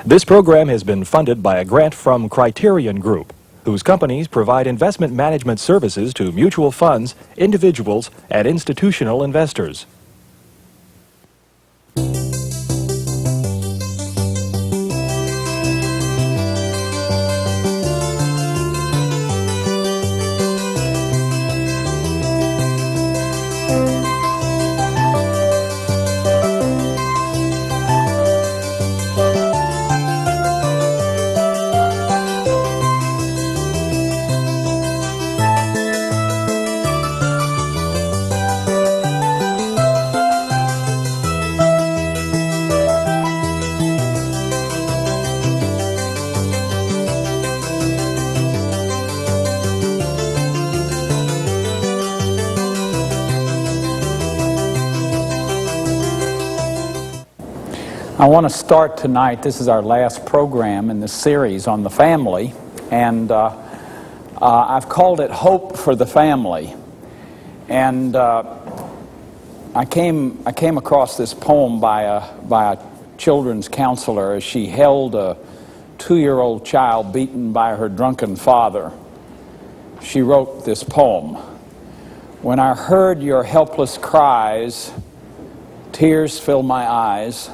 This program has been funded by a grant from Criterion Group, whose companies provide investment management services to mutual funds, individuals, and institutional investors. I want to start tonight. This is our last program in this series on the family, and I've called it Hope for the Family. And I came across this poem by a children's counselor as she held a 2-year-old child beaten by her drunken father. She wrote this poem. When I heard your helpless cries, tears filled my eyes.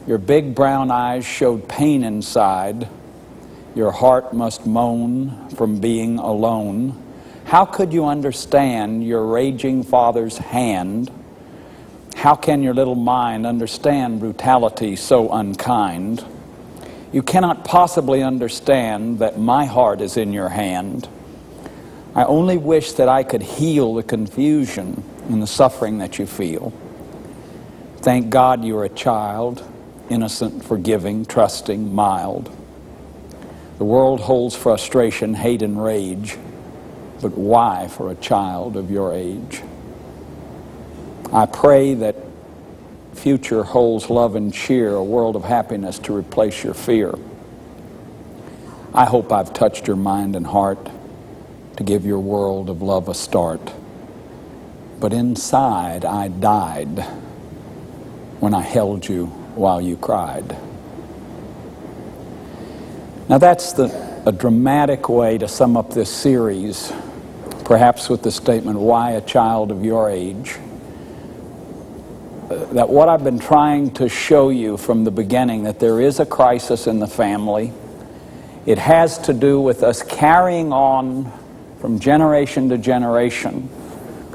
Your big brown eyes showed pain inside. Your heart must moan from being alone. How could you understand your raging father's hand? How can your little mind understand brutality so unkind? You cannot possibly understand that my heart is in your hand. I only wish that I could heal the confusion and the suffering that you feel. Thank God you're a child, innocent, forgiving, trusting, mild. The world holds frustration, hate, and rage, but why for a child of your age? I pray that future holds love and cheer, a world of happiness to replace your fear. I hope I've touched your mind and heart to give your world of love a start. But inside I died when I held you while you cried. Now that's a dramatic way to sum up this series, perhaps with the statement, why a child of your age? That what I've been trying to show you from the beginning, that there is a crisis in the family. It has to do with us carrying on from generation to generation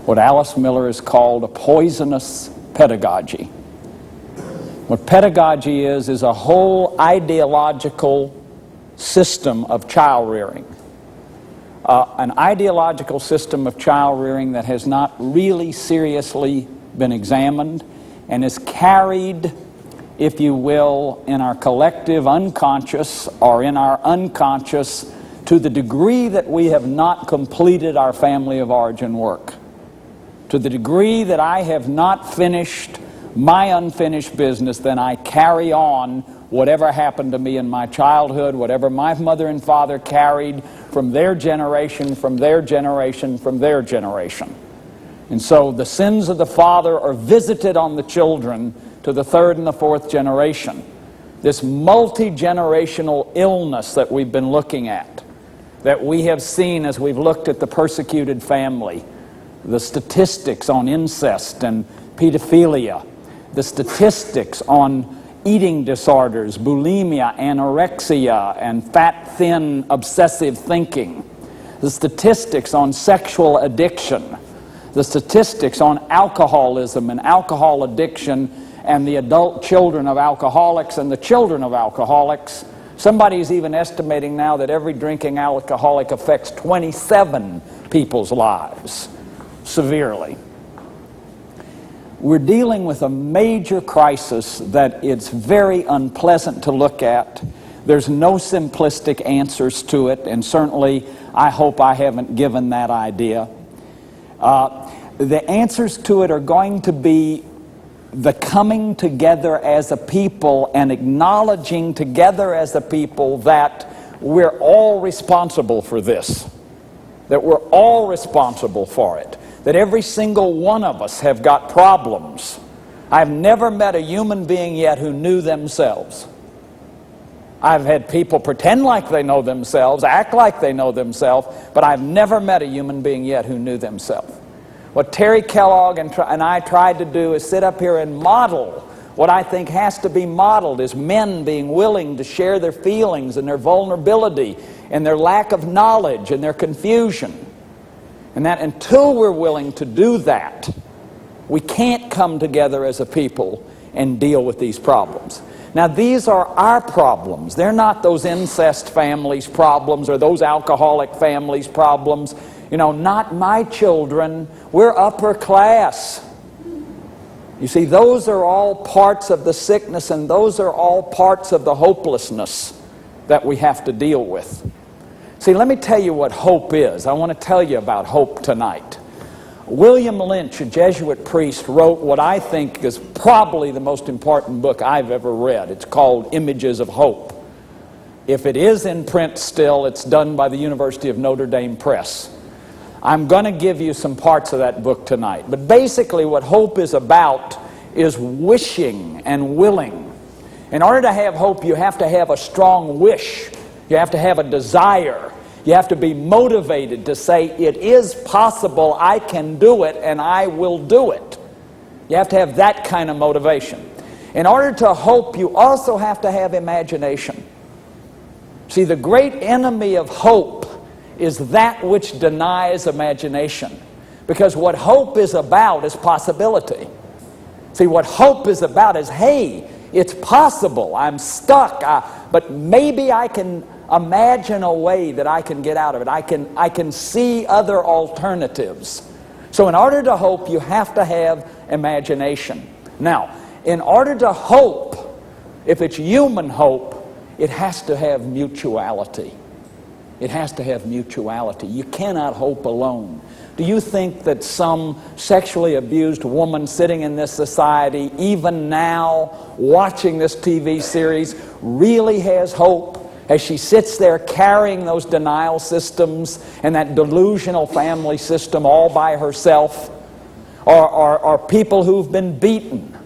what Alice Miller has called a poisonous pedagogy. What pedagogy is a whole ideological system of child rearing. An ideological system of child rearing that has not really seriously been examined and is carried, if you will, in our collective unconscious or in our unconscious to the degree that we have not completed our family of origin work. To the degree that I have not finished my unfinished business, then I carry on whatever happened to me in my childhood, whatever my mother and father carried from their generation, from their generation, from their generation. And so the sins of the father are visited on the children to the 3rd and the 4th generation. This multi-generational illness that we've been looking at, that we have seen as we've looked at the persecuted family, the statistics on incest and pedophilia, the statistics on eating disorders, bulimia, anorexia, and fat-thin obsessive thinking, the statistics on sexual addiction, the statistics on alcoholism and alcohol addiction, and the adult children of alcoholics and the children of alcoholics. Somebody's even estimating now that every drinking alcoholic affects 27 people's lives severely. We're dealing with a major crisis that it's very unpleasant to look at. There's no simplistic answers to it, and certainly I hope I haven't given that idea. The answers to it are going to be the coming together as a people and acknowledging together as a people that we're all responsible for this, that we're all responsible for it, that every single one of us have got problems. I've never met a human being yet who knew themselves. I've had people pretend like they know themselves, act like they know themselves, but I've never met a human being yet who knew themselves. What Terry Kellogg and I tried to do is sit up here and model what I think has to be modeled, is men being willing to share their feelings and their vulnerability and their lack of knowledge and their confusion. And that until we're willing to do that, we can't come together as a people and deal with these problems. Now, these are our problems. They're not those incest families' problems or those alcoholic families' problems. You know, not my children. We're upper class. You see, those are all parts of the sickness, and those are all parts of the hopelessness that we have to deal with. See, let me tell you what hope is. I want to tell you about hope tonight. William Lynch, a Jesuit priest, wrote what I think is probably the most important book I've ever read. It's called Images of Hope. If it is in print still, it's done by the University of Notre Dame Press. I'm going to give you some parts of that book tonight. But basically what hope is about is wishing and willing. In order to have hope, you have to have a strong wish. You have to have a desire. You have to be motivated to say, it is possible, I can do it, and I will do it. You have to have that kind of motivation. In order to hope, you also have to have imagination. See, the great enemy of hope is that which denies imagination. Because what hope is about is possibility. See, what hope is about is, hey, it's possible, I'm stuck, but maybe I can imagine a way that I can get out of it. I can see other alternatives. So in order to hope, you have to have imagination. Now, in order to hope, if it's human hope, it has to have mutuality. It has to have mutuality. You cannot hope alone. Do you think that some sexually abused woman sitting in this society, even now, watching this TV series, really has hope as she sits there carrying those denial systems and that delusional family system all by herself? Or people who've been beaten.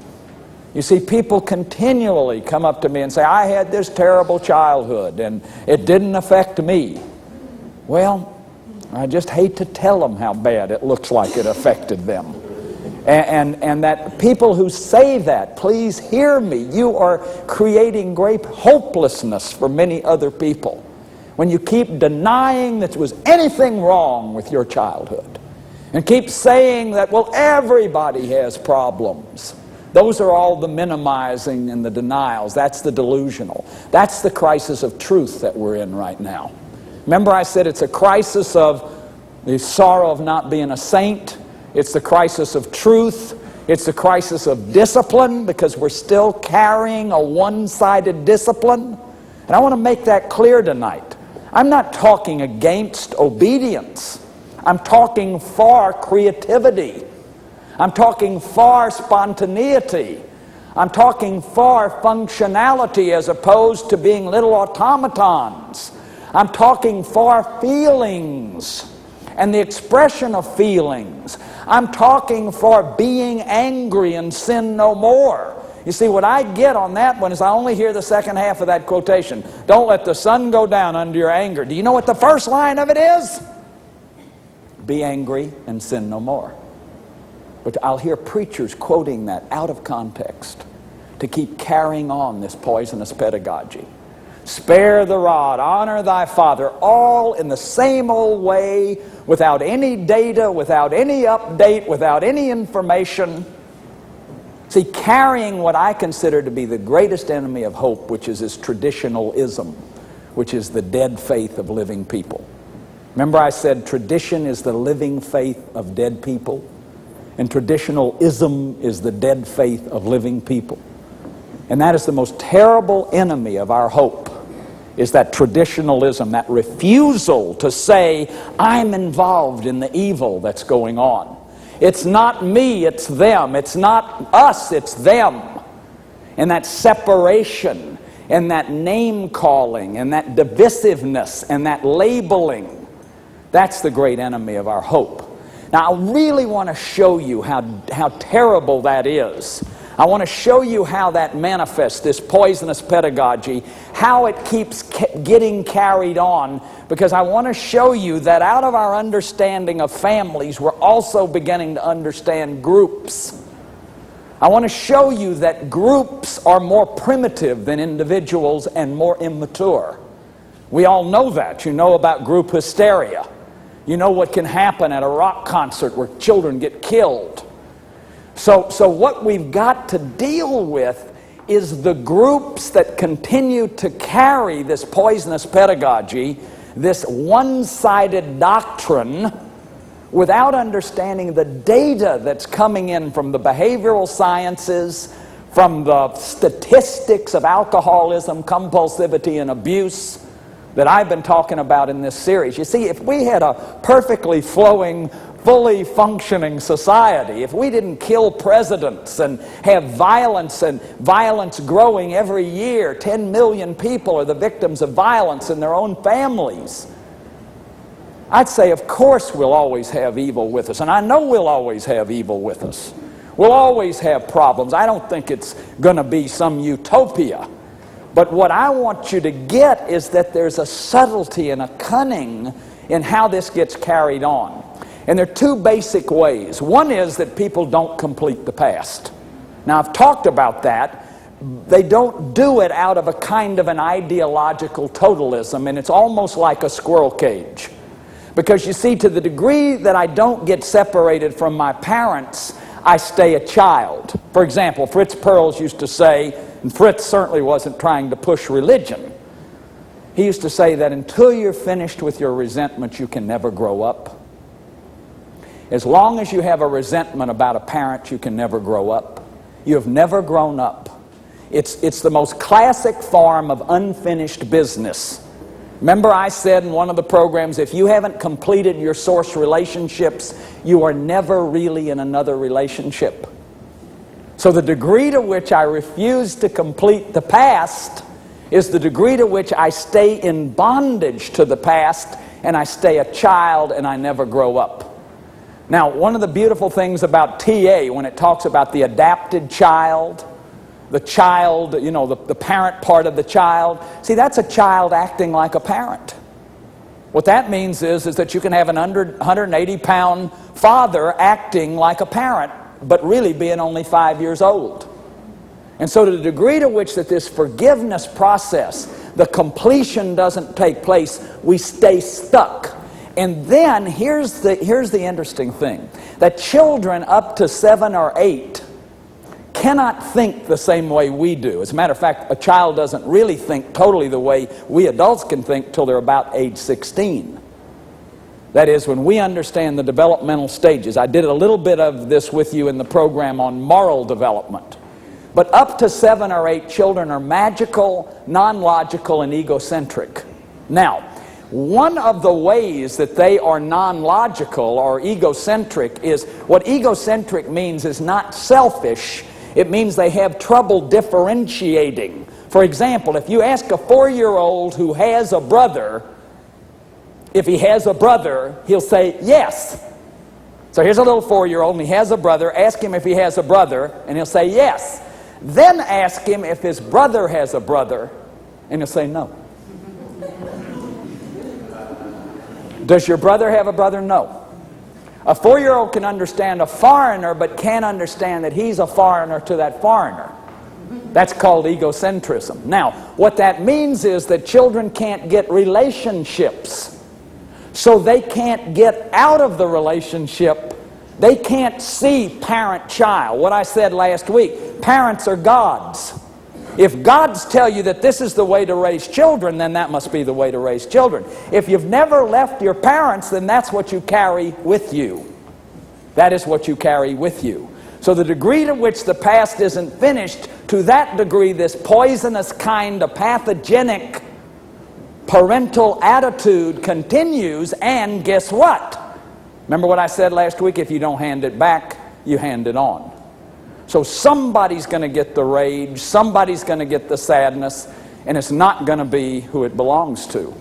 You see, people continually come up to me and say, I had this terrible childhood and it didn't affect me. Well, I just hate to tell them how bad it looks like it affected them. And that people who say that, please hear me, you are creating great hopelessness for many other people when you keep denying that there was anything wrong with your childhood and keep saying that, well, everybody has problems. Those are all the minimizing and the denials. That's the delusional. That's the crisis of truth that we're in right now. Remember I said it's a crisis of the sorrow of not being a saint. It's the crisis of truth. It's the crisis of discipline, because we're still carrying a one-sided discipline. And I want to make that clear tonight. I'm not talking against obedience. I'm talking for creativity. I'm talking for spontaneity. I'm talking for functionality as opposed to being little automatons. I'm talking for feelings and the expression of feelings. I'm talking for being angry and sin no more. You see, what I get on that one is I only hear the second half of that quotation. Don't let the sun go down under your anger. Do you know what the first line of it is? Be angry and sin no more. But I'll hear preachers quoting that out of context to keep carrying on this poisonous pedagogy. Spare the rod, honor thy father, all in the same old way, without any data, without any update, without any information. See, carrying what I consider to be the greatest enemy of hope, which is this traditionalism, which is the dead faith of living people. Remember I said tradition is the living faith of dead people, and traditionalism is the dead faith of living people. And that is the most terrible enemy of our hope, is that traditionalism, that refusal to say, I'm involved in the evil that's going on. It's not me, it's them. It's not us, it's them. And that separation, and that name-calling, and that divisiveness, and that labeling, that's the great enemy of our hope. Now, I really want to show you how terrible that is. I want to show you how that manifests, this poisonous pedagogy, how it keeps getting carried on, because I want to show you that out of our understanding of families, we're also beginning to understand groups. I want to show you that groups are more primitive than individuals and more immature. We all know that. You know about group hysteria. You know what can happen at a rock concert where children get killed. So what we've got to deal with is the groups that continue to carry this poisonous pedagogy, this one-sided doctrine, without understanding the data that's coming in from the behavioral sciences, from the statistics of alcoholism, compulsivity, and abuse that I've been talking about in this series. You see, if we had a perfectly flowing, fully functioning society, if we didn't kill presidents and have violence and violence growing every year, 10 million people are the victims of violence in their own families, I'd say, of course, we'll always have evil with us. And I know we'll always have evil with us. We'll always have problems. I don't think it's going to be some utopia. But what I want you to get is that there's a subtlety and a cunning in how this gets carried on. And there are two basic ways. One is that people don't complete the past. Now, I've talked about that. They don't do it out of a kind of an ideological totalism, and it's almost like a squirrel cage. Because you see, to the degree that I don't get separated from my parents, I stay a child. For example, Fritz Perls used to say, and Fritz certainly wasn't trying to push religion, he used to say that until you're finished with your resentment, you can never grow up. As long as you have a resentment about a parent, you can never grow up. You have never grown up. It's the most classic form of unfinished business. Remember I said in one of the programs, if you haven't completed your source relationships, you are never really in another relationship. So the degree to which I refuse to complete the past is the degree to which I stay in bondage to the past, and I stay a child and I never grow up. Now, one of the beautiful things about TA, when it talks about the adapted child, the child, you know, the parent part of the child, see, that's a child acting like a parent. What that means is that you can have an 180-pound father acting like a parent, but really being only 5 years old. And so to the degree to which that this forgiveness process, the completion doesn't take place, we stay stuck. And then here's the interesting thing, that children up to 7 or 8 cannot think the same way we do. As a matter of fact, a child doesn't really think totally the way we adults can think till they're about age 16. That is, when we understand the developmental stages. I did a little bit of this with you in the program on moral development. But up to 7 or 8, children are magical, non-logical, and egocentric. Now, one of the ways that they are non-logical or egocentric is, what egocentric means is not selfish. It means they have trouble differentiating. For example, if you ask a 4-year-old who has a brother, if he has a brother, he'll say yes. So here's a little 4-year-old and he has a brother. Ask him if he has a brother and he'll say yes. Then ask him if his brother has a brother and he'll say no. Does your brother have a brother? No. A 4-year-old can understand a foreigner, but can't understand that he's a foreigner to that foreigner. That's called egocentrism. Now, what that means is that children can't get relationships. So they can't get out of the relationship. They can't see parent-child. What I said last week, parents are gods. If gods tell you that this is the way to raise children, then that must be the way to raise children. If you've never left your parents, then that's what you carry with you. That is what you carry with you. So the degree to which the past isn't finished, to that degree this poisonous kind of pathogenic parental attitude continues, and guess what? Remember what I said last week? If you don't hand it back, you hand it on. So somebody's going to get the rage, somebody's going to get the sadness, and it's not going to be who it belongs to.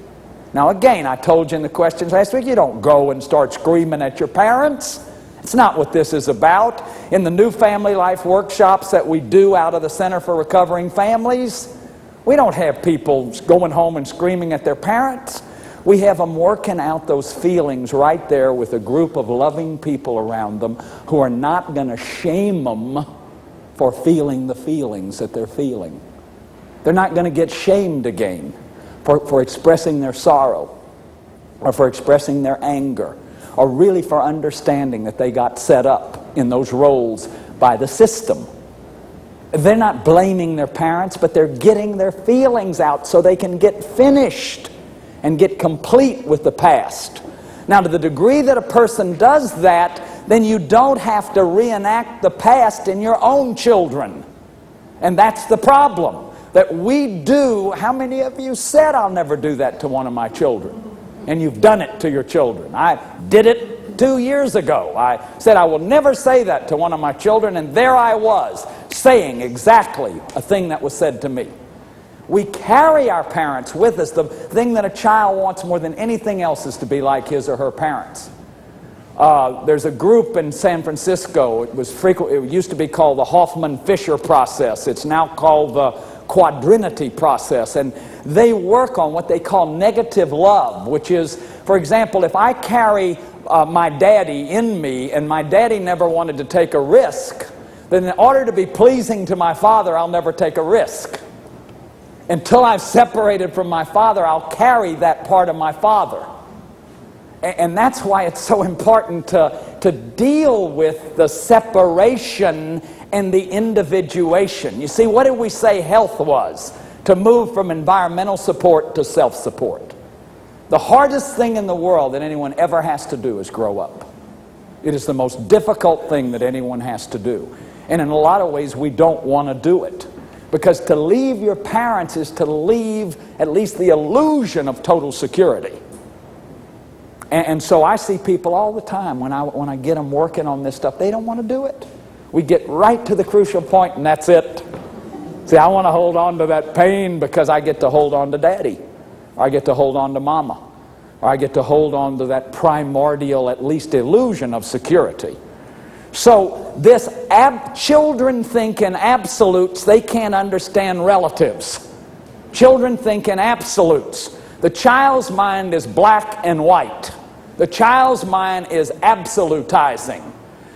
Now again, I told you in the questions last week, you don't go and start screaming at your parents. It's not what this is about. In the new family life workshops that we do out of the Center for Recovering Families, we don't have people going home and screaming at their parents. We have them working out those feelings right there with a group of loving people around them who are not going to shame them for feeling the feelings that they're feeling. They're not going to get shamed again for expressing their sorrow or for expressing their anger or really for understanding that they got set up in those roles by the system. They're not blaming their parents, but they're getting their feelings out so they can get finished and get complete with the past. Now, to the degree that a person does that, then you don't have to reenact the past in your own children. And that's the problem. That we do. How many of you said, "I'll never do that to one of my children"? And you've done it to your children. I did it 2 years ago. I said, "I will never say that to one of my children," and there I was, saying exactly a thing that was said to me. We carry our parents with us. The thing that a child wants more than anything else is to be like his or her parents. There's a group in San Francisco. It used to be called the Hoffman-Fisher process. It's now called the Quadrinity process, and they work on what they call negative love, which is, for example, if I carry my daddy in me and my daddy never wanted to take a risk, then in order to be pleasing to my father, I'll never take a risk. Until I've separated from my father, I'll carry that part of my father. And that's why it's so important to deal with the separation and the individuation. You see, what did we say health was? To move from environmental support to self-support. The hardest thing in the world that anyone ever has to do is grow up. It is the most difficult thing that anyone has to do. And in a lot of ways, we don't want to do it. Because to leave your parents is to leave at least the illusion of total security. And so I see people all the time when I get them working on this stuff, they don't want to do it. We get right to the crucial point and that's it. See, I want to hold on to that pain because I get to hold on to daddy. Or I get to hold on to mama. Or I get to hold on to that primordial, at least illusion of security. So this children think in absolutes, they can't understand relatives. Children think in absolutes. The child's mind is black and white. The child's mind is absolutizing.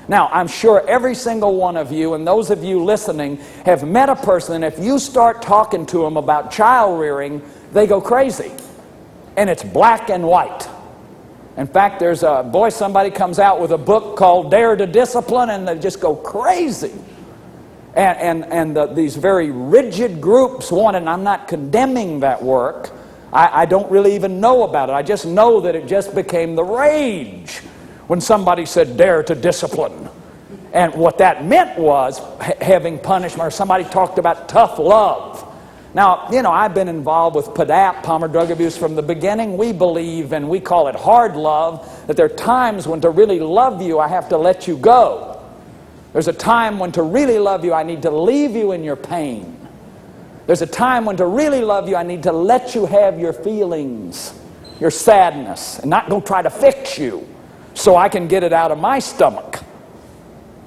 Now, I'm sure every single one of you, and those of you listening, have met a person, and if you start talking to them about child rearing, they go crazy. And it's black and white. In fact, there's somebody comes out with a book called Dare to Discipline, and they just go crazy. And these very rigid groups want it, and I'm not condemning that work. I don't really even know about it. I just know that it just became the rage when somebody said dare to discipline. And what that meant was having punishment, or somebody talked about tough love. Now, you know, I've been involved with PDAP, Palmer Drug Abuse, from the beginning. We believe, and we call it hard love, that there are times when to really love you, I have to let you go. There's a time when to really love you, I need to leave you in your pain. There's a time when to really love you, I need to let you have your feelings, your sadness, and not go try to fix you so I can get it out of my stomach.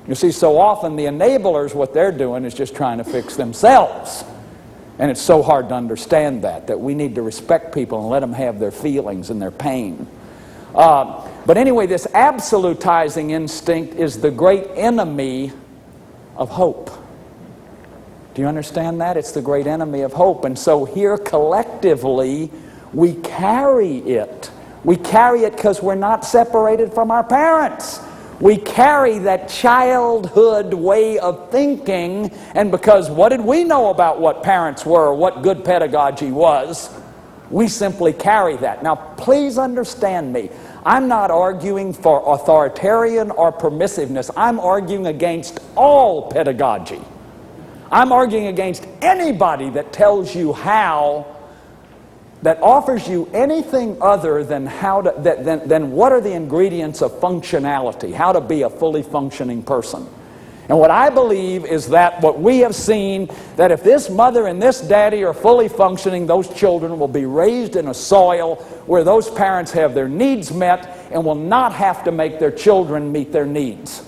You see, so often the enablers, what they're doing is just trying to fix themselves. And it's so hard to understand that we need to respect people and let them have their feelings and their pain. But anyway, this absolutizing instinct is the great enemy of hope. Do you understand that? It's the great enemy of hope. And so here collectively, we carry it. We carry it because we're not separated from our parents. We carry that childhood way of thinking, and because what did we know about what parents were, what good pedagogy was? We simply carry that. Now, please understand me. I'm not arguing for authoritarian or permissiveness. I'm arguing against all pedagogy. I'm arguing against anybody that tells you how, that offers you anything other than than what are the ingredients of functionality, how to be a fully functioning person. And what I believe is that what we have seen, that if this mother and this daddy are fully functioning, those children will be raised in a soil where those parents have their needs met and will not have to make their children meet their needs.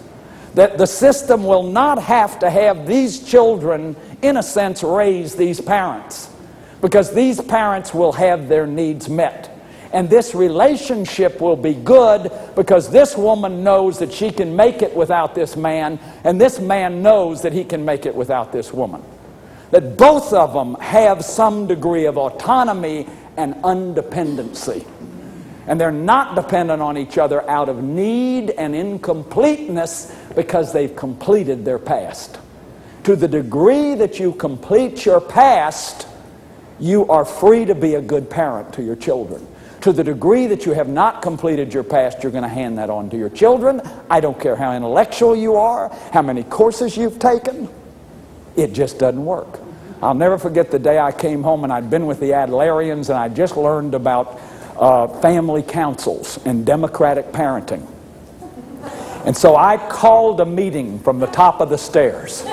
That the system will not have to have these children, in a sense, raise these parents, because these parents will have their needs met. And this relationship will be good because this woman knows that she can make it without this man, and this man knows that he can make it without this woman. That both of them have some degree of autonomy and independency. And they're not dependent on each other out of need and incompleteness because they've completed their past. To the degree that you complete your past, you are free to be a good parent to your children. To the degree that you have not completed your past, you're going to hand that on to your children. I don't care how intellectual you are, how many courses you've taken. It just doesn't work. I'll never forget the day I came home and I'd been with the Adlerians and I just learned about family councils and democratic parenting. And so I called a meeting from the top of the stairs.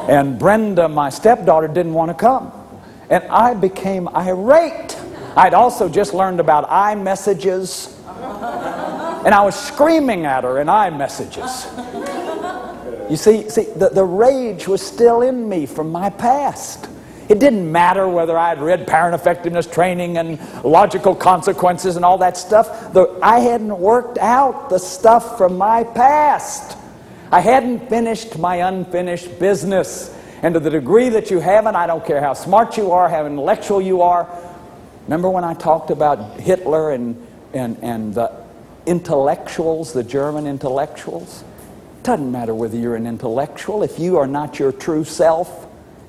And Brenda, my stepdaughter, didn't want to come. And I became irate. I'd also just learned about iMessages. And I was screaming at her in iMessages. You see, the rage was still in me from my past. It didn't matter whether I had read parent effectiveness training and logical consequences and all that stuff. I hadn't worked out the stuff from my past. I hadn't finished my unfinished business. And to the degree that you haven't, I don't care how smart you are, how intellectual you are. Remember when I talked about Hitler and the intellectuals, the German intellectuals? It doesn't matter whether you're an intellectual. If you are not your true self,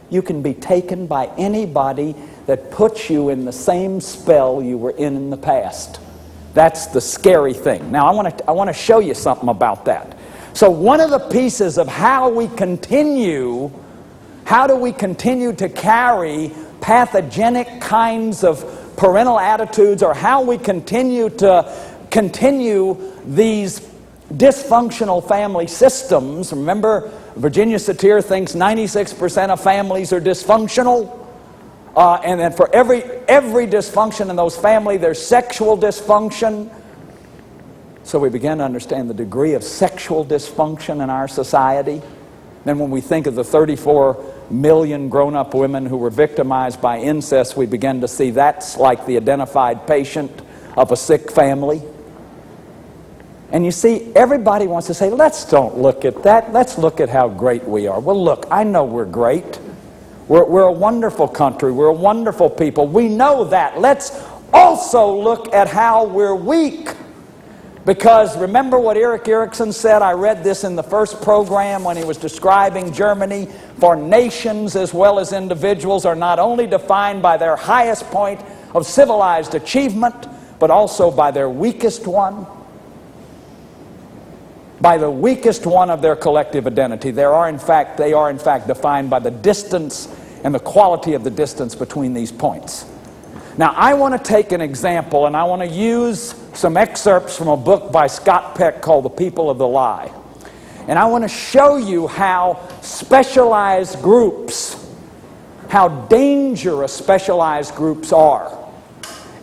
you can be taken by anybody that puts you in the same spell you were in the past. That's the scary thing. Now, I want to show you something about that. So one of the pieces of how do we continue to carry pathogenic kinds of parental attitudes, or how we continue these dysfunctional family systems. Remember, Virginia Satir thinks 96% of families are dysfunctional. And then for every dysfunction in those families, there's sexual dysfunction. So we begin to understand the degree of sexual dysfunction in our society. Then when we think of the 34 million grown-up women who were victimized by incest, we begin to see that's like the identified patient of a sick family. And you see, everybody wants to say, let's don't look at that. Let's look at how great we are. Well, look, I know we're great. We're a wonderful country. We're a wonderful people. We know that. Let's also look at how we're weak. Because remember what Erik Erikson said? I read this in the first program when he was describing Germany. For nations as well as individuals are not only defined by their highest point of civilized achievement, but also by their weakest one. By the weakest one of their collective identity. They are in fact defined by the distance and the quality of the distance between these points. Now, I want to take an example, and I want to use some excerpts from a book by Scott Peck called The People of the Lie. And I want to show you how specialized groups, how dangerous specialized groups are.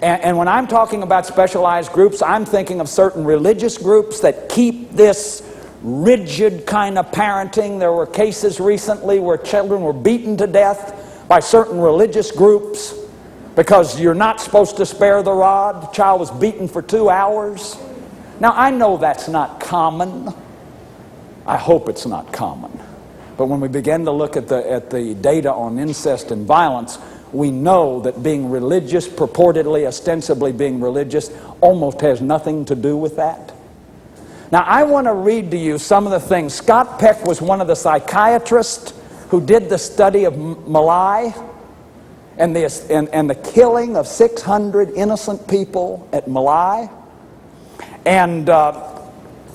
And when I'm talking about specialized groups, I'm thinking of certain religious groups that keep this rigid kind of parenting. There were cases recently where children were beaten to death by certain religious groups because you're not supposed to spare the rod. The child was beaten for 2 hours. Now, I know that's not common. I hope it's not common. But when we begin to look at the data on incest and violence, we know that being religious, purportedly, ostensibly being religious, almost has nothing to do with that. Now, I want to read to you some of the things. Scott Peck was one of the psychiatrists who did the study of My Lai and the killing of 600 innocent people at My Lai. And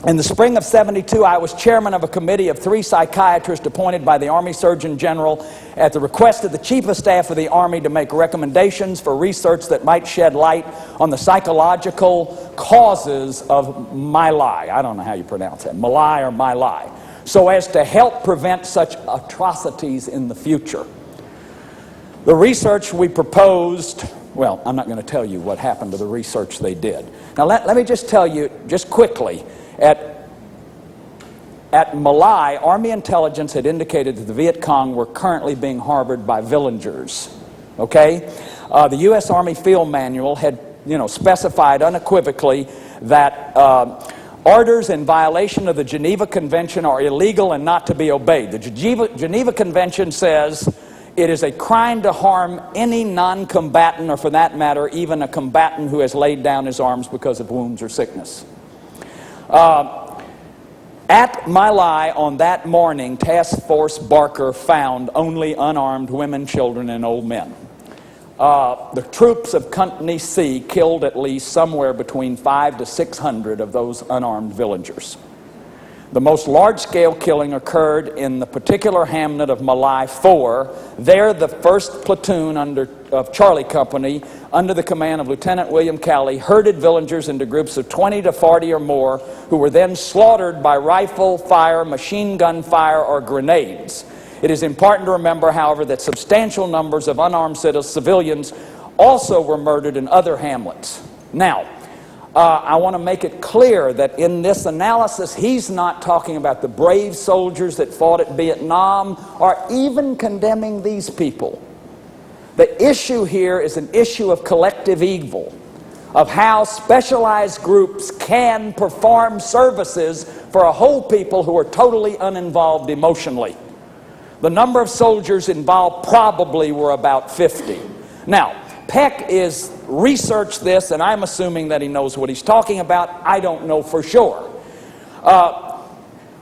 in the spring of '72, I was chairman of a committee of 3 psychiatrists appointed by the Army Surgeon General at the request of the Chief of Staff of the Army to make recommendations for research that might shed light on the psychological, causes of My Lai. I don't know how you pronounce that, My Lai or My Lai, so as to help prevent such atrocities in the future. The research we proposed, well, I'm not going to tell you what happened to the research they did. Now let me just tell you, just quickly, at My Lai, Army intelligence had indicated that the Viet Cong were currently being harbored by villagers. Okay? The U.S. Army Field Manual had, specified unequivocally that orders in violation of the Geneva Convention are illegal and not to be obeyed. The Geneva Convention says it is a crime to harm any non-combatant, or for that matter, even a combatant who has laid down his arms because of wounds or sickness. At My Lai on that morning, Task Force Barker found only unarmed women, children, and old men. The troops of Company C killed at least somewhere between 500 to 600 of those unarmed villagers. The most large-scale killing occurred in the particular hamlet of My Lai 4. There, the 1st Platoon of Charlie Company, under the command of Lieutenant William Calley, herded villagers into groups of 20 to 40 or more, who were then slaughtered by rifle fire, machine gun fire, or grenades. It is important to remember, however, that substantial numbers of unarmed civilians also were murdered in other hamlets. Now, I want to make it clear that in this analysis, he's not talking about the brave soldiers that fought at Vietnam or even condemning these people. The issue here is an issue of collective evil, of how specialized groups can perform services for a whole people who are totally uninvolved emotionally. The number of soldiers involved probably were about 50. Now, Peck is researched this, and I'm assuming that he knows what he's talking about. I don't know for sure.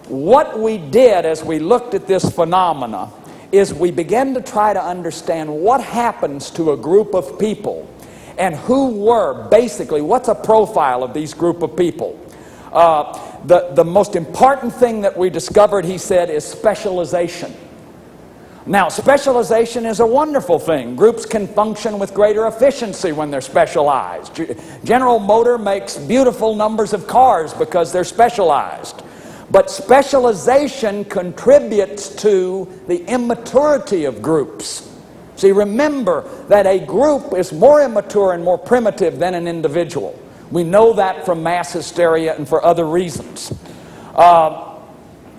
What we did as we looked at this phenomena is we began to try to understand what happens to a group of people and who were, basically, what's a profile of these group of people. The most important thing that we discovered, he said, is specialization. Now, specialization is a wonderful thing. Groups can function with greater efficiency when they're specialized. General Motor makes beautiful numbers of cars because they're specialized. But specialization contributes to the immaturity of groups. See, remember that a group is more immature and more primitive than an individual. We know that from mass hysteria and for other reasons.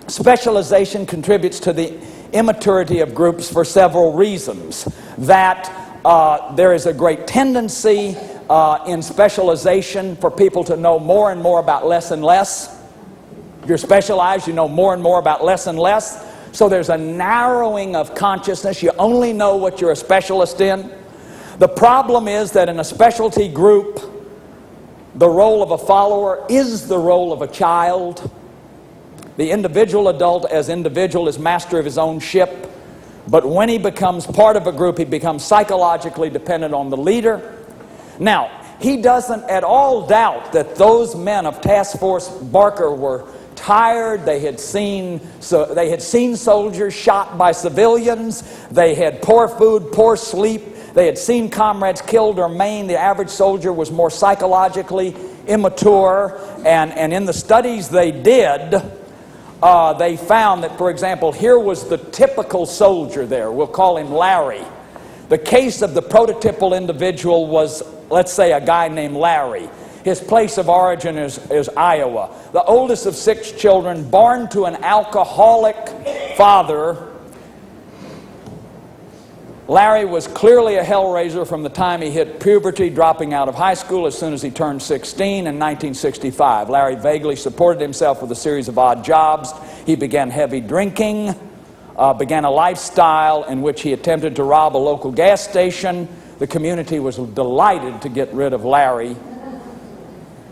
Specialization contributes to the immaturity of groups for several reasons. That there is a great tendency in specialization for people to know more and more about less and less. If you're specialized, you know more and more about less and less. So there's a narrowing of consciousness. You only know what you're a specialist in. The problem is that in a specialty group, the role of a follower is the role of a child. The individual adult as individual is master of his own ship, but when he becomes part of a group, he becomes psychologically dependent on the leader. Now, he doesn't at all doubt that those men of Task Force Barker were tired. They had seen soldiers shot by civilians. They had poor food, poor sleep. They had seen comrades killed or maimed. The average soldier was more psychologically immature, and in the studies they did, they found that, for example, here was the typical soldier there. We'll call him Larry. The case of the prototypical individual was, let's say, a guy named Larry. His place of origin is Iowa. The oldest of 6 children, born to an alcoholic father. Larry was clearly a hellraiser from the time he hit puberty, dropping out of high school as soon as he turned 16 in 1965. Larry vaguely supported himself with a series of odd jobs. He began heavy drinking, began a lifestyle in which he attempted to rob a local gas station. The community was delighted to get rid of Larry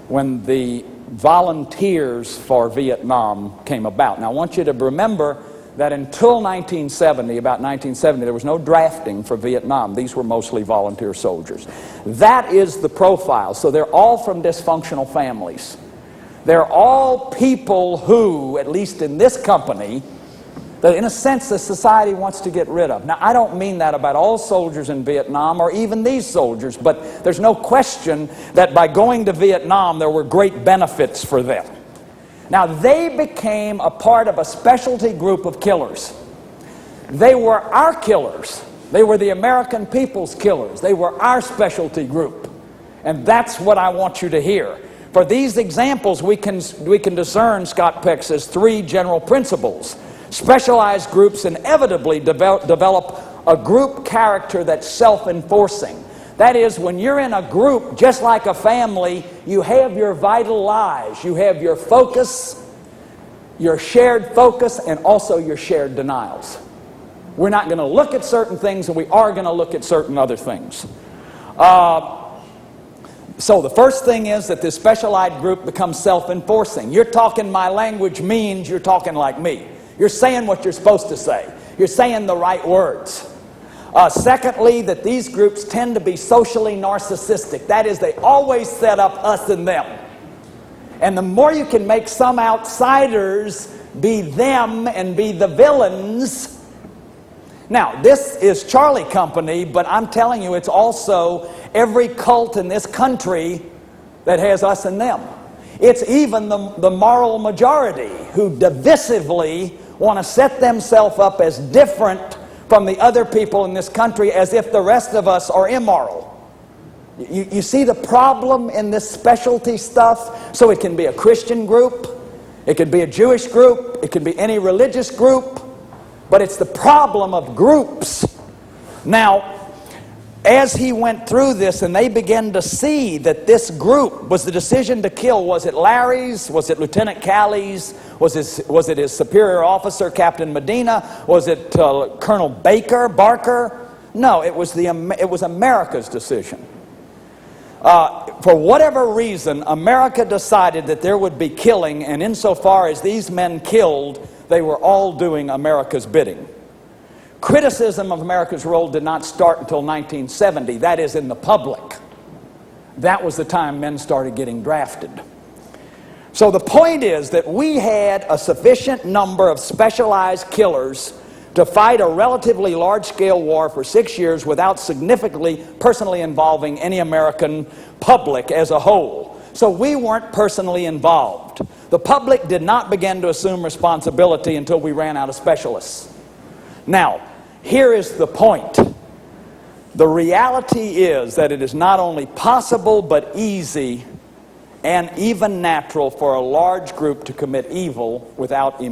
when the volunteers for Vietnam came about. Now, I want you to remember that until 1970, about 1970, there was no drafting for Vietnam. These were mostly volunteer soldiers. That is the profile. So they're all from dysfunctional families. They're all people who, at least in this company, that in a sense the society wants to get rid of. Now, I don't mean that about all soldiers in Vietnam or even these soldiers, but there's no question that by going to Vietnam there were great benefits for them. Now, they became a part of a specialty group of killers. They were our killers. They were the American people's killers. They were our specialty group. And that's what I want you to hear. For these examples, we can discern, Scott Peck says, three general principles. Specialized groups inevitably develop a group character that's self-enforcing. That is, when you're in a group, just like a family, you have your vital lies. You have your focus, your shared focus, and also your shared denials. We're not going to look at certain things, and we are going to look at certain other things. So the first thing is that this specialized group becomes self-enforcing. You're talking my language means you're talking like me. You're saying what you're supposed to say. You're saying the right words. Secondly, that these groups tend to be socially narcissistic. That is, they always set up us and them. And the more you can make some outsiders be them and be the villains. Now, this is Charlie Company, but I'm telling you, it's also every cult in this country that has us and them. It's even the moral majority who divisively want to set themselves up as different from the other people in this country, as if the rest of us are immoral. You see the problem in this specialty stuff? So it can be a Christian group, it could be a Jewish group, it could be any religious group, but it's the problem of groups. Now, as he went through this and they began to see that this group was the decision to kill, was it Larry's, was it Lieutenant Calley's, was it his superior officer, Captain Medina, was it Colonel Barker? No, it was America's decision. For whatever reason, America decided that there would be killing, and insofar as these men killed, they were all doing America's bidding. Criticism of America's role did not start until 1970. That is, in the public. That was the time men started getting drafted. So the point is that we had a sufficient number of specialized killers to fight a relatively large-scale war for 6 years without significantly personally involving any American public as a whole. So we weren't personally involved. The public did not begin to assume responsibility until we ran out of specialists. Now, here is the point. The reality is that it is not only possible but easy and even natural for a large group to commit evil without any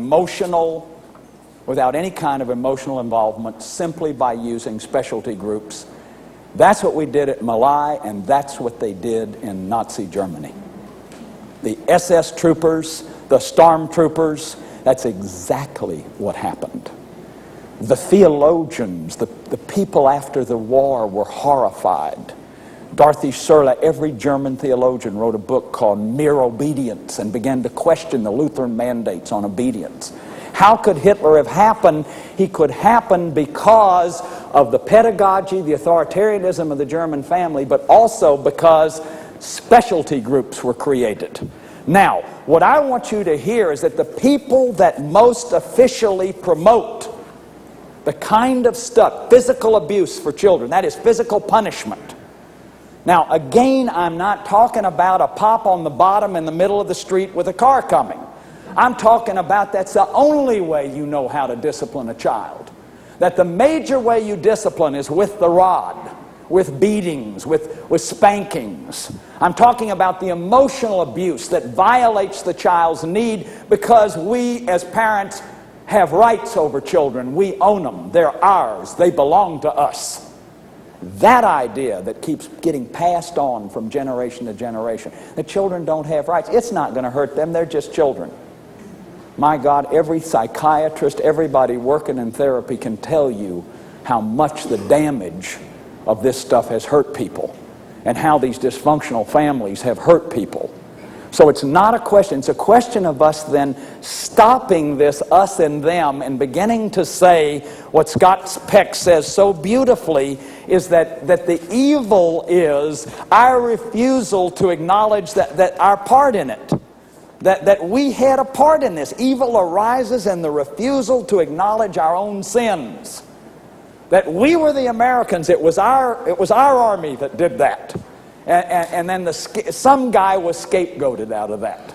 kind of emotional involvement, simply by using specialty groups. That's what we did at My Lai, and that's what they did in Nazi Germany. The SS troopers, the stormtroopers, that's exactly what happened. The theologians, the people after the war were horrified. Dorothy Sherla, every German theologian, wrote a book called Mere Obedience and began to question the Lutheran mandates on obedience. How could Hitler have happened? He could happen because of the pedagogy, the authoritarianism of the German family, but also because specialty groups were created. Now, what I want you to hear is that the people that most officially promote the kind of stuff, physical abuse for children, that is physical punishment. Now, again, I'm not talking about a pop on the bottom in the middle of the street with a car coming. I'm talking about that's the only way you know how to discipline a child. That the major way you discipline is with the rod, with beatings, with spankings. I'm talking about the emotional abuse that violates the child's need because we as parents have rights over children. We own them. They're ours. They belong to us. That idea that keeps getting passed on from generation to generation. The children don't have rights. It's not going to hurt them. They're just children. My God, every psychiatrist, everybody working in therapy can tell you how much the damage of this stuff has hurt people and how these dysfunctional families have hurt people. So it's not a question. It's a question of us then stopping this us and them and beginning to say what Scott Peck says so beautifully is that the evil is our refusal to acknowledge that our part in it. that we had a part in this. Evil arises in the refusal to acknowledge our own sins. That we were the Americans. It was our army that did that. And then some guy was scapegoated out of that.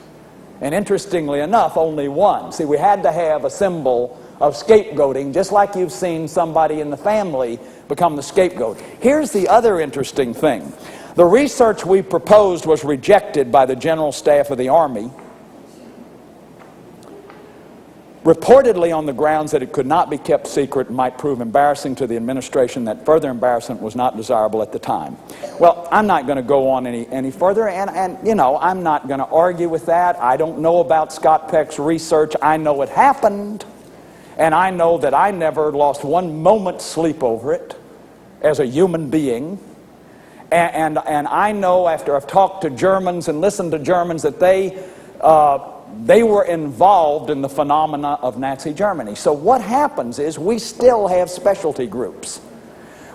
And interestingly enough, only one. See, we had to have a symbol of scapegoating, just like you've seen somebody in the family become the scapegoat. Here's the other interesting thing. The research we proposed was rejected by the General Staff of the Army, reportedly on the grounds that it could not be kept secret and might prove embarrassing to the administration, that further embarrassment was not desirable at the time. Well, I'm not going to go on any further, and you know, I'm not going to argue with that. I don't know about Scott Peck's research. I know it happened, and I know that I never lost one moment's sleep over it as a human being. And I know, after I've talked to Germans and listened to Germans, that they were involved in the phenomena of Nazi Germany. So what happens is we still have specialty groups.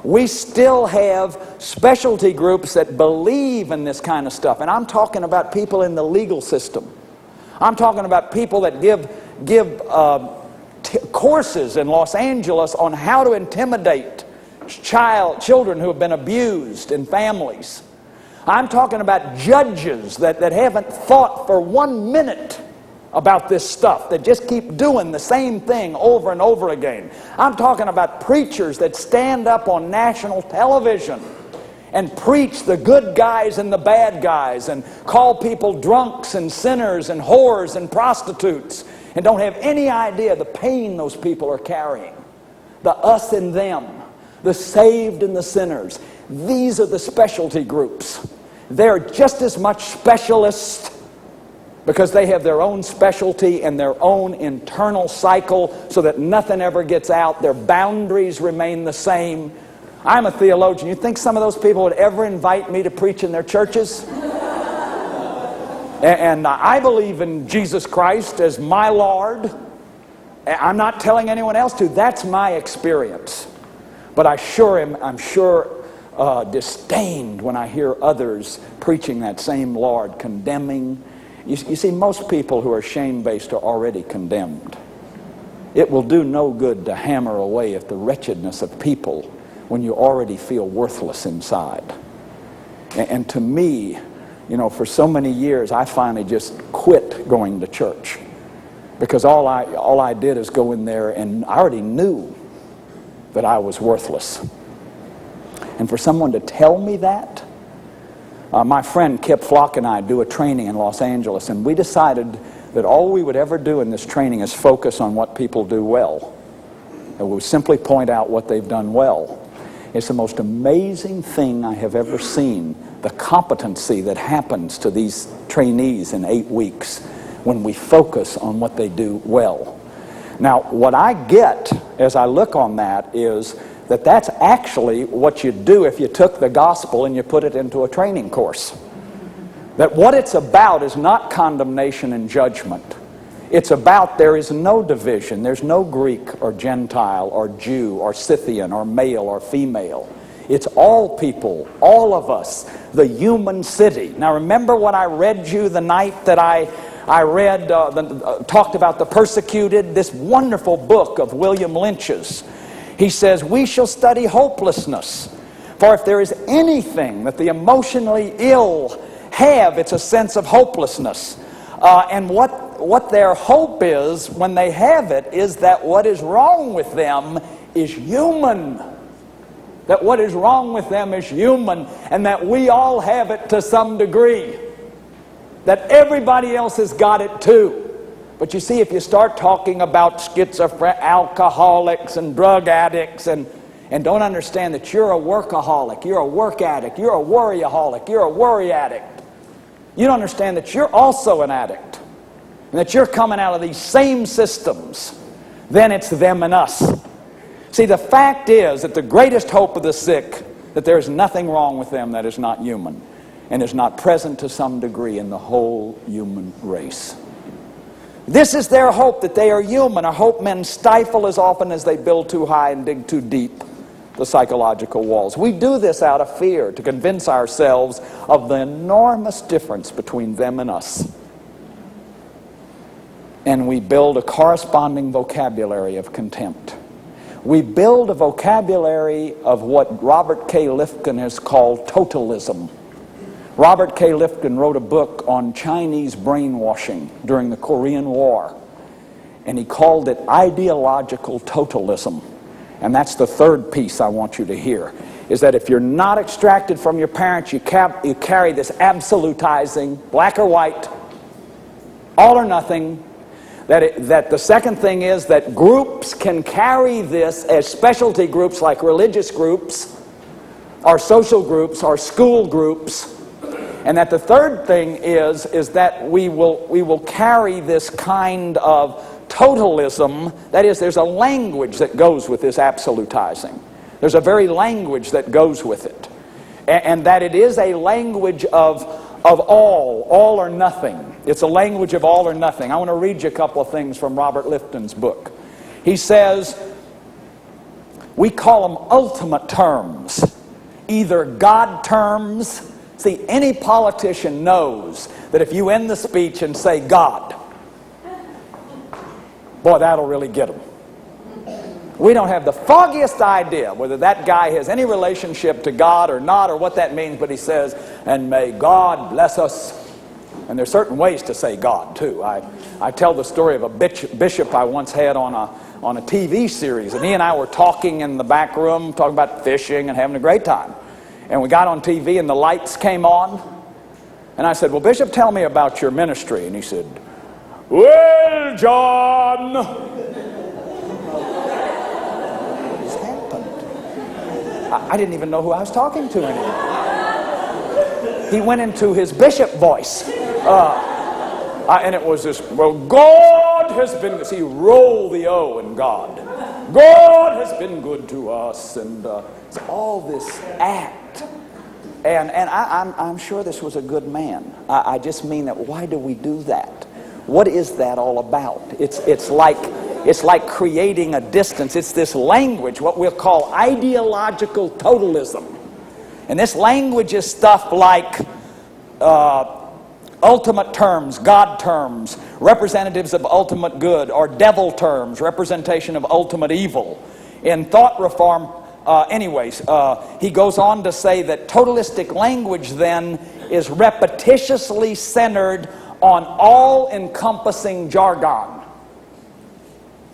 We still have specialty groups that believe in this kind of stuff. And I'm talking about people in the legal system. I'm talking about people that give courses in Los Angeles on how to intimidate children who have been abused in families. I'm talking about judges that haven't thought for 1 minute about this stuff, that just keep doing the same thing over and over again. I'm talking about preachers that stand up on national television and preach the good guys and the bad guys and call people drunks and sinners and whores and prostitutes and don't have any idea the pain those people are carrying. The us and them, the saved and the sinners. These are the specialty groups. They're just as much specialists because they have their own specialty and their own internal cycle so that nothing ever gets out. Their boundaries remain the same. I'm a theologian. You think some of those people would ever invite me to preach in their churches? And I believe in Jesus Christ as my Lord. I'm not telling anyone else to. That's my experience. But I'm sure disdained when I hear others preaching that same Lord, condemning. You see, most people who are shame-based are already condemned. It will do no good to hammer away at the wretchedness of people when you already feel worthless inside. And to me, you know, for so many years, I finally just quit going to church because all I did is go in there, and I already knew that I was worthless. And for someone to tell me that, my friend Kip Flock and I do a training in Los Angeles, and we decided that all we would ever do in this training is focus on what people do well. And we would simply point out what they've done well. It's the most amazing thing I have ever seen, the competency that happens to these trainees in 8 weeks when we focus on what they do well. Now, what I get as I look on that is that that's actually what you do if you took the gospel and you put it into a training course. That what it's about is not condemnation and judgment. It's about there is no division. There's no Greek or Gentile or Jew or Scythian or male or female. It's all people, all of us, the human city. Now remember what I read you the night that I read, talked about the persecuted, this wonderful book of William Lynch's. He says, we shall study hopelessness. For if there is anything that the emotionally ill have, it's a sense of hopelessness. And what their hope is when they have it is that what is wrong with them is human. That what is wrong with them is human, and that we all have it to some degree. That everybody else has got it too. But you see, if you start talking about schizophrenic, alcoholics and drug addicts and don't understand that you're a workaholic, you're a work addict, you're a worryaholic, you're a worry addict. You don't understand that you're also an addict and that you're coming out of these same systems. Then it's them and us. See, the fact is that the greatest hope of the sick, that there is nothing wrong with them that is not human and is not present to some degree in the whole human race. This is their hope, that they are human, a hope men stifle as often as they build too high and dig too deep the psychological walls. We do this out of fear to convince ourselves of the enormous difference between them and us. and we build a corresponding vocabulary of contempt. We build a vocabulary of what Robert K. Lifkin has called totalism. Robert K. Lifkin wrote a book on Chinese brainwashing during the Korean War, and he called it ideological totalism. And that's the third piece I want you to hear, is that if you're not extracted from your parents, you carry this absolutizing, black or white, all or nothing. That the second thing is that groups can carry this as specialty groups like religious groups, or social groups, or school groups. And that the third thing is that we will carry this kind of totalism. That is, there's a language that goes with this absolutizing. There's a very language that goes with it. And that it is a language of all or nothing. It's a language of all or nothing. I want to read you a couple of things from Robert Lifton's book. He says, we call them ultimate terms, either God terms. See, any politician knows that if you end the speech and say God, boy, that'll really get them. We don't have the foggiest idea whether that guy has any relationship to God or not, or what that means, but he says, and may God bless us. And there's certain ways to say God, too. I tell the story of a bishop I once had on a TV series, and he and I were talking in the back room, talking about fishing and having a great time. And we got on TV, and the lights came on. And I said, well, Bishop, tell me about your ministry. And he said, well, John, what's happened? I didn't even know who I was talking to anymore. He went into his bishop voice. And it was this, well, God has been, see, roll the O in God. God has been good to us. And it's all this act. And I'm sure this was a good man. I just mean that, why do we do that? What is that all about? It's like creating a distance. It's this language, what we'll call ideological totalism. And this language is stuff like ultimate terms, God terms, representatives of ultimate good, or devil terms, representation of ultimate evil. In thought reform, he goes on to say that totalistic language then is repetitiously centered on all-encompassing jargon.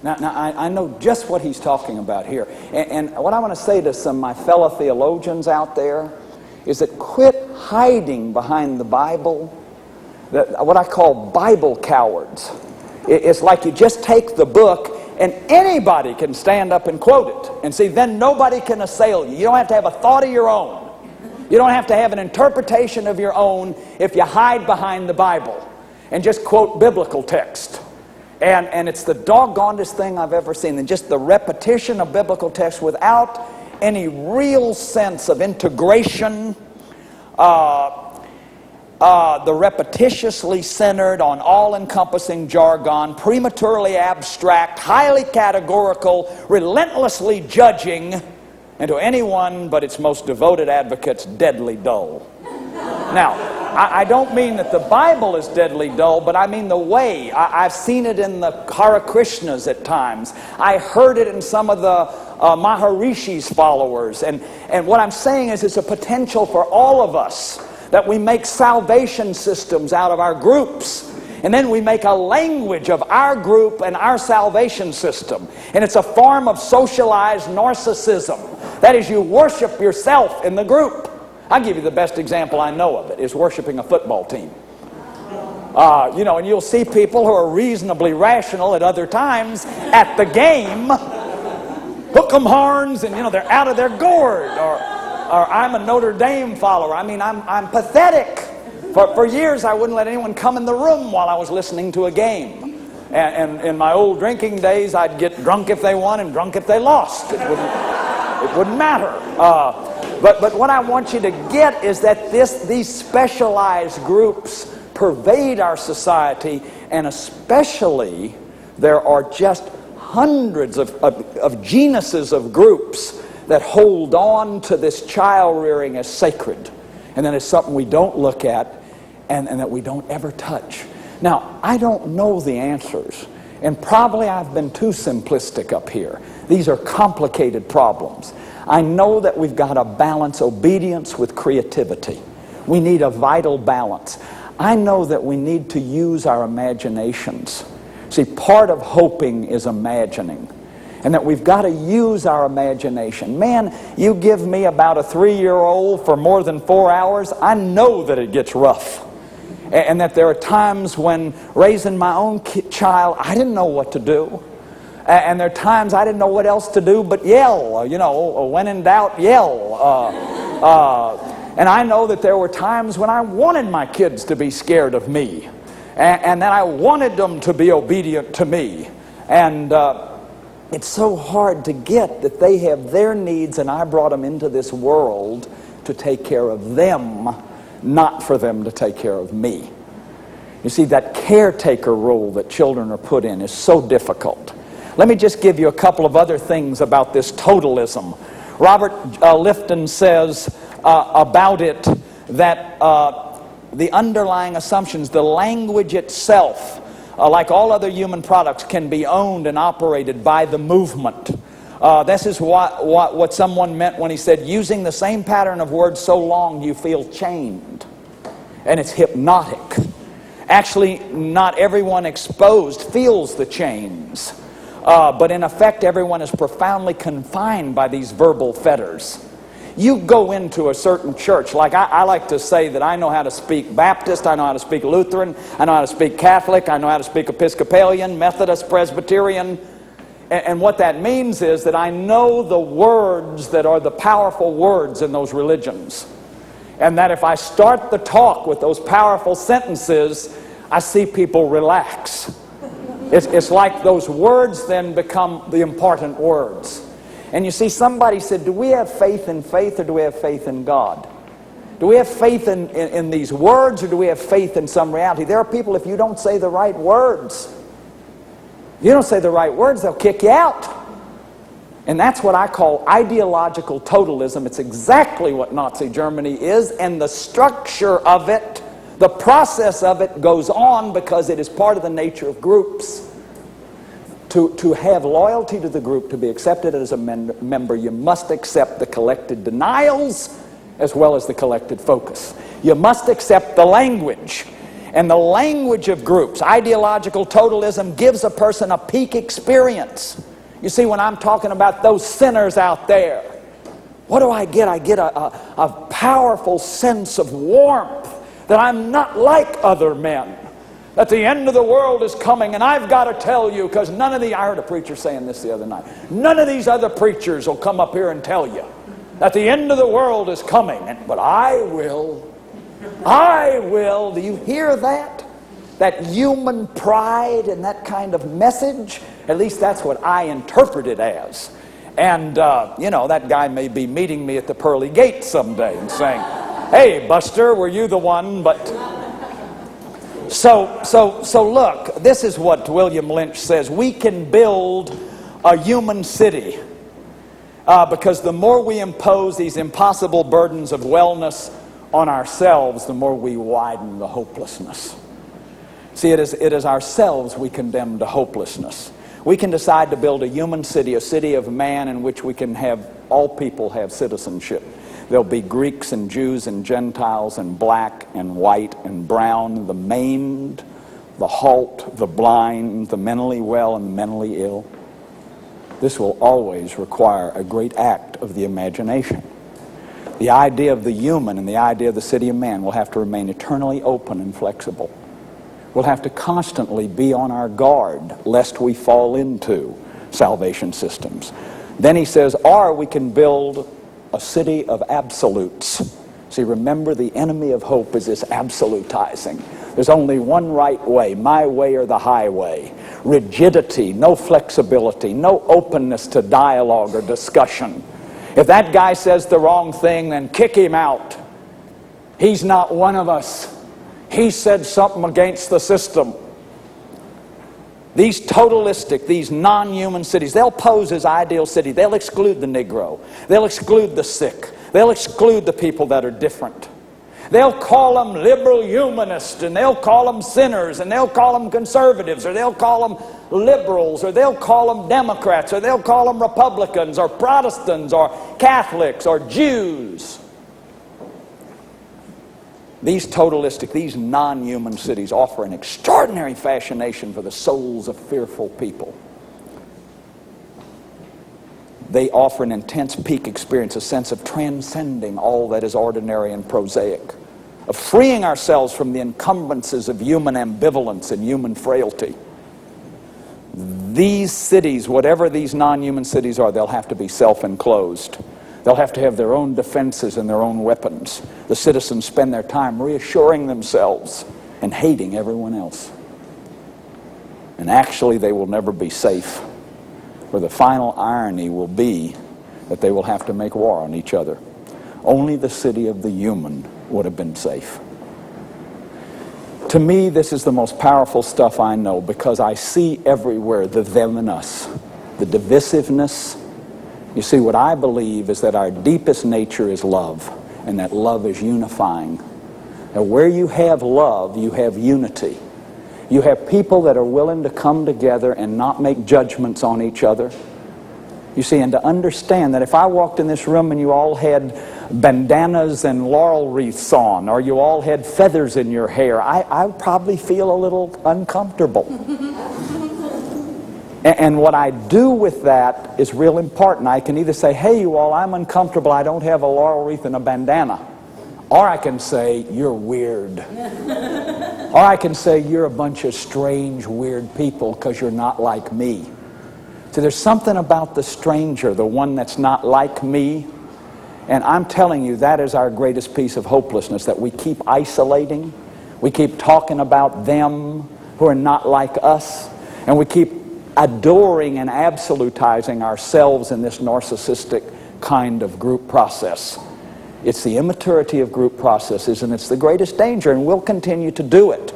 Now I know just what he's talking about here. And what I want to say to some of my fellow theologians out there is that quit hiding behind the Bible, what I call Bible cowards. It's like you just take the book and anybody can stand up and quote it. And see, then nobody can assail you. You don't have to have a thought of your own. You don't have to have an interpretation of your own if you hide behind the Bible and just quote biblical text. And it's the doggonedest thing I've ever seen. And just the repetition of biblical text without any real sense of integration. The repetitiously centered on all-encompassing jargon, prematurely abstract, highly categorical, relentlessly judging, and to anyone but its most devoted advocates, deadly dull. Now, I don't mean that the Bible is deadly dull, but I mean the way. I've seen it in the Hare Krishnas at times. I heard it in some of the Maharishi's followers. And what I'm saying is it's a potential for all of us that we make salvation systems out of our groups. And then we make a language of our group and our salvation system. And it's a form of socialized narcissism. That is, you worship yourself in the group. I'll give you the best example I know of it, is worshiping a football team. And you'll see people who are reasonably rational at other times at the game, hook 'em horns, and they're out of their gourd. Or I'm a Notre Dame follower. I mean, I'm pathetic. For years, I wouldn't let anyone come in the room while I was listening to a game. And in my old drinking days, I'd get drunk if they won and drunk if they lost. It wouldn't matter. But what I want you to get is that these specialized groups pervade our society, and especially there are just hundreds of genuses of groups that hold on to this child rearing as sacred, and then it's something we don't look at and that we don't ever touch. Now, I don't know the answers, and probably I've been too simplistic up here. These are complicated problems. I know that we've got to balance obedience with creativity. We need a vital balance. I know that we need to use our imaginations. See, part of hoping is imagining, and that we've got to use our imagination. Man, you give me about a 3-year-old for more than 4 hours, I know that it gets rough. And that there are times when raising my own child, I didn't know what to do. And there are times I didn't know what else to do but yell. You know, when in doubt, yell. And I know that there were times when I wanted my kids to be scared of me. And that I wanted them to be obedient to me. And it's so hard to get that they have their needs and I brought them into this world to take care of them, not for them to take care of me. You see, that caretaker role that children are put in is so difficult. Let me just give you a couple of other things about this totalism. Robert Lifton says about it that the underlying assumptions, the language itself, like all other human products, can be owned and operated by the movement. This is what someone meant when he said, using the same pattern of words so long you feel chained. And it's hypnotic. Actually, not everyone exposed feels the chains. But in effect, everyone is profoundly confined by these verbal fetters. You go into a certain church, like I like to say that I know how to speak Baptist, I know how to speak Lutheran, I know how to speak Catholic, I know how to speak Episcopalian, Methodist, Presbyterian. And what that means is that I know the words that are the powerful words in those religions. And that if I start the talk with those powerful sentences, I see people relax. It's like those words then become the important words. And you see, somebody said, do we have faith in faith or do we have faith in God? Do we have faith in these words or do we have faith in some reality? There are people, if you don't say the right words, they'll kick you out. And that's what I call ideological totalism. It's exactly what Nazi Germany is, and the structure of it, the process of it goes on because it is part of the nature of groups. To have loyalty to the group, to be accepted as a member, you must accept the collected denials as well as the collected focus. You must accept the language. And the language of groups, ideological totalism, gives a person a peak experience. You see, when I'm talking about those sinners out there, what do I get? I get a powerful sense of warmth that I'm not like other men. That the end of the world is coming, and I've got to tell you, because I heard a preacher saying this the other night, none of these other preachers will come up here and tell you that the end of the world is coming, but I will. I will. Do you hear that? That human pride and that kind of message? At least that's what I interpret it as. And, that guy may be meeting me at the pearly gates someday and saying, hey, Buster, were you the one? But so look, this is what William Lynch says. We can build a human city because the more we impose these impossible burdens of wellness on ourselves, the more we widen the hopelessness. See, it is ourselves we condemn to hopelessness. We can decide to build a human city, a city of man in which we can have all people have citizenship. There'll be Greeks and Jews and Gentiles and black and white and brown, the maimed, the halt, the blind, the mentally well and the mentally ill. This will always require a great act of the imagination. The idea of the human and the idea of the city of man will have to remain eternally open and flexible. We'll have to constantly be on our guard lest we fall into salvation systems. Then he says, or we can build a city of absolutes. See, remember, the enemy of hope is this absolutizing. There's only one right way, my way or the highway. Rigidity, no flexibility, no openness to dialogue or discussion. If that guy says the wrong thing, then kick him out. He's not one of us. He said something against the system. These totalistic, these non-human cities, they'll pose as ideal city. They'll exclude the Negro. They'll exclude the sick. They'll exclude the people that are different. They'll call them liberal humanists, and they'll call them sinners, and they'll call them conservatives, or they'll call them liberals, or they'll call them Democrats, or they'll call them Republicans, or Protestants, or Catholics, or Jews. These totalistic, these non-human cities offer an extraordinary fascination for the souls of fearful people. They offer an intense peak experience, a sense of transcending all that is ordinary and prosaic, of freeing ourselves from the encumbrances of human ambivalence and human frailty. These cities, whatever these non-human cities are, they'll have to be self-enclosed. They'll have to have their own defenses and their own weapons. The citizens spend their time reassuring themselves and hating everyone else. And actually, they will never be safe. For the final irony will be that they will have to make war on each other. Only the city of the human would have been safe. To me, this is the most powerful stuff I know, because I see everywhere the them and us, the divisiveness. You see, what I believe is that our deepest nature is love, and that love is unifying. Now, where you have love, you have unity. You have people that are willing to come together and not make judgments on each other. You see, and to understand that if I walked in this room and you all had bandanas and laurel wreaths on, or you all had feathers in your hair, I would probably feel a little uncomfortable. And what I do with that is real important. I can either say, hey, you all, I'm uncomfortable, I don't have a laurel wreath and a bandana. Or I can say, you're weird. Or I can say, you're a bunch of strange, weird people because you're not like me. So there's something about the stranger, the one that's not like me. And I'm telling you, that is our greatest piece of hopelessness, that we keep isolating. We keep talking about them who are not like us. And we keep adoring and absolutizing ourselves in this narcissistic kind of group process. It's the immaturity of group processes, and it's the greatest danger, and we'll continue to do it.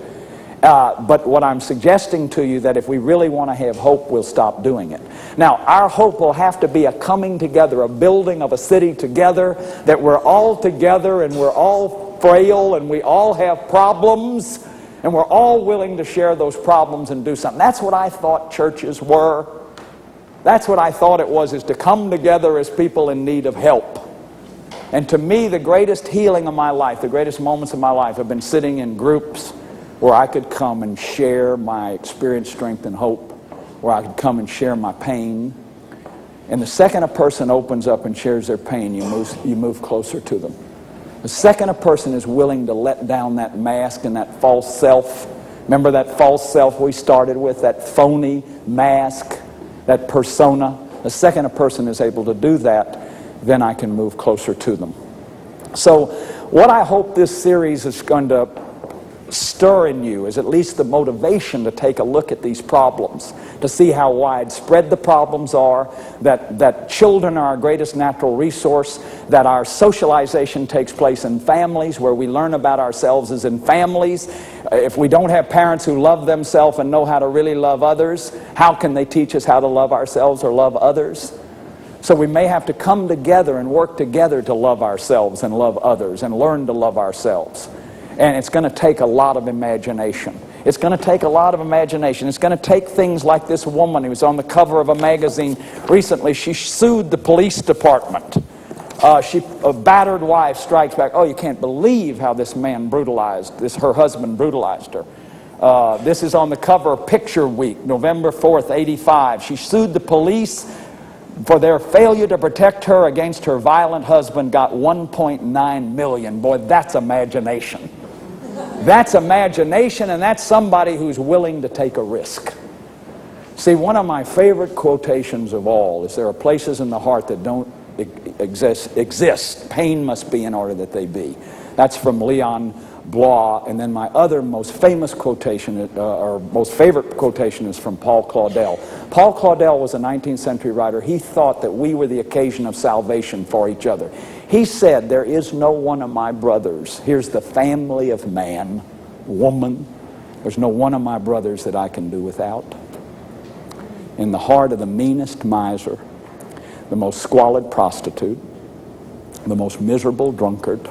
But what I'm suggesting to you, that if we really want to have hope, we'll stop doing it. Now, our hope will have to be a coming together, a building of a city together, that we're all together and we're all frail and we all have problems, and we're all willing to share those problems and do something. That's what I thought churches were. That's what I thought it was, is to come together as people in need of help. And to me, the greatest healing of my life, the greatest moments of my life have been sitting in groups where I could come and share my experience, strength, and hope, where I could come and share my pain. And the second a person opens up and shares their pain, you move closer to them. The second a person is willing to let down that mask and that false self, remember that false self we started with, that phony mask, that persona? The second a person is able to do that, then I can move closer to them. So what I hope this series is going to stir in you is at least the motivation to take a look at these problems, to see how widespread the problems are, that children are our greatest natural resource, that our socialization takes place in families, where we learn about ourselves as in families. If we don't have parents who love themselves and know how to really love others, how can they teach us how to love ourselves or love others? So we may have to come together and work together to love ourselves and love others and learn to love ourselves. And it's going to take a lot of imagination. It's going to take a lot of imagination. It's going to take things like this woman who was on the cover of a magazine recently. She sued the police department. A battered wife strikes back. Oh, you can't believe how this man her husband brutalized her. This is on the cover of Picture Week, November 4th, 85. She sued the police for their failure to protect her against her violent husband, got $1.9 million. Boy, that's imagination. That's imagination, and that's somebody who's willing to take a risk. See, one of my favorite quotations of all is, there are places in the heart that don't exist. Pain must be in order that they be. That's from Leon Blois. And then my other most famous quotation, or most favorite quotation, is from Paul Claudel. Paul Claudel was a 19th century writer. He thought that we were the occasion of salvation for each other. He said, there is no one of my brothers. Here's the family of man, woman. There's no one of my brothers that I can do without. In the heart of the meanest miser, the most squalid prostitute, the most miserable drunkard,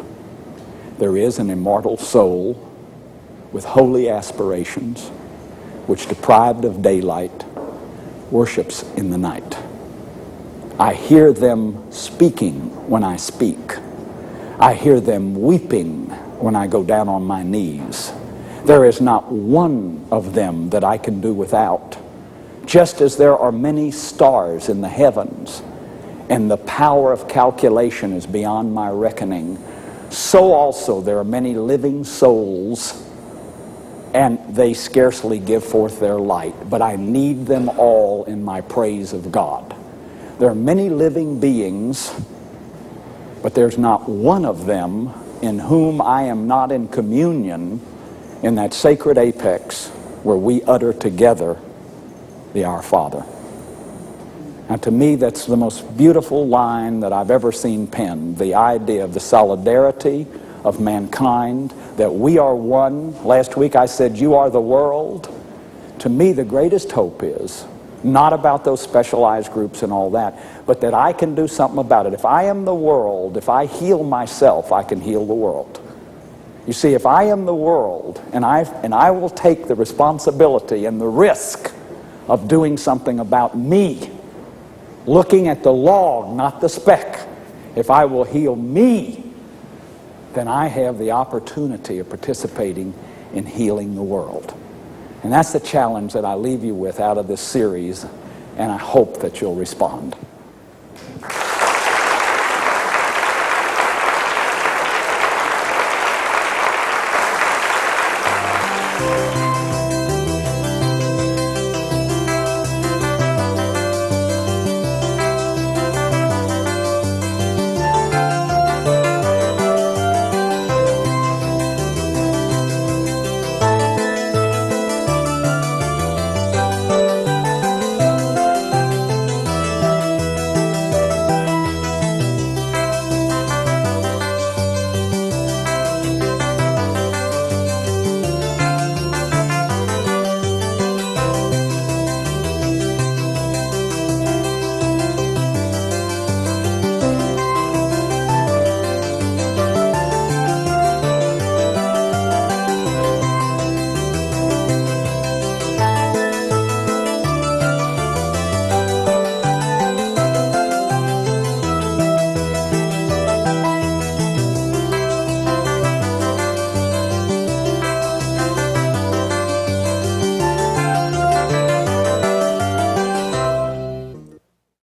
there is an immortal soul with holy aspirations, which, deprived of daylight, worships in the night. I hear them speaking when I speak. I hear them weeping when I go down on my knees. There is not one of them that I can do without. Just as there are many stars in the heavens, and the power of calculation is beyond my reckoning, so also there are many living souls, and they scarcely give forth their light, but I need them all in my praise of God. There are many living beings, but there's not one of them in whom I am not in communion in that sacred apex where we utter together the Our Father. And to me, that's the most beautiful line that I've ever seen penned, the idea of the solidarity of mankind, that we are one. Last week I said, you are the world. To me, the greatest hope is not about those specialized groups and all that, but that I can do something about it. If I am the world, if I heal myself, I can heal the world. You see, if I am the world, and I will take the responsibility and the risk of doing something about me, looking at the log, not the speck. If I will heal me, then I have the opportunity of participating in healing the world. And that's the challenge that I leave you with out of this series, and I hope that you'll respond.